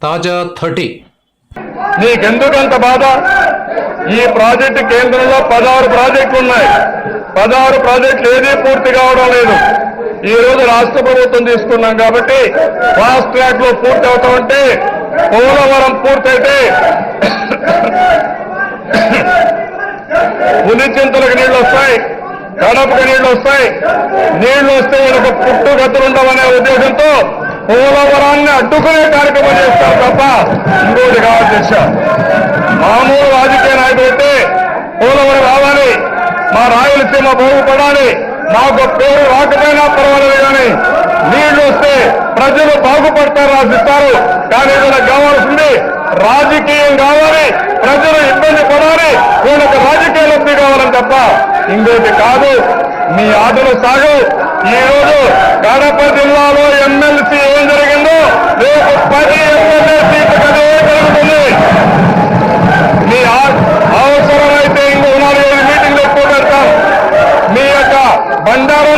తాజా 30. నీకెందుకంత బాధ? ఈ ప్రాజెక్టు కేంద్రంలో 16 ప్రాజెక్టులు ఉన్నాయి. 16 ప్రాజెక్టులు ఏదీ పూర్తి కావడం లేదు. ఈ రోజు రాష్ట్ర ప్రభుత్వం తీసుకున్నాం కాబట్టి ఫాస్ట్ ట్రాక్ లో పూర్తి అవుతామంటే పోలవరం పూర్తయితే పులిచింతలకు నీళ్లు వస్తాయి, కడపకు నీళ్లు వస్తాయి. నీళ్లు వస్తే వీళ్ళకి పుట్టుగతులుండవనే ఉద్దేశంతో పోలవరాన్ని అడ్డుకునే కార్యక్రమం చేస్తారు తప్ప ఇంకోటి కావాలి తెలుసా? మామూలు రాజకీయ నాయకులు అయితే పోలవరం రావాలి, మా రాయలసీమ బాగుపడాలి, మాకు పేరు రాకపోయినా పర్వాలేదు కానీ నీళ్లు వస్తే ప్రజలు బాగుపడతారు రాసిస్తారు. కానీ వీళ్ళకి కావాల్సింది రాజకీయం కావాలి, ప్రజలు ఇబ్బంది పడాలి, వీళ్ళకి రాజకీయ లబ్ధి కావాలని తప్ప ఇంకోటి కాదు. మీ ఆటలు సాగు. ఈ రోజు కడప జిల్లాలో ఎమ్మెల్సీ ఏం జరిగిందో రేపు 10 ఎమ్మెల్యే సీట్లకు అదే జరుగుతుంది. మీ అవసరమైతే ఇంకో 4-5 మీటింగ్లు ఎక్కువ పెడతాం. మీ యొక్క బండారు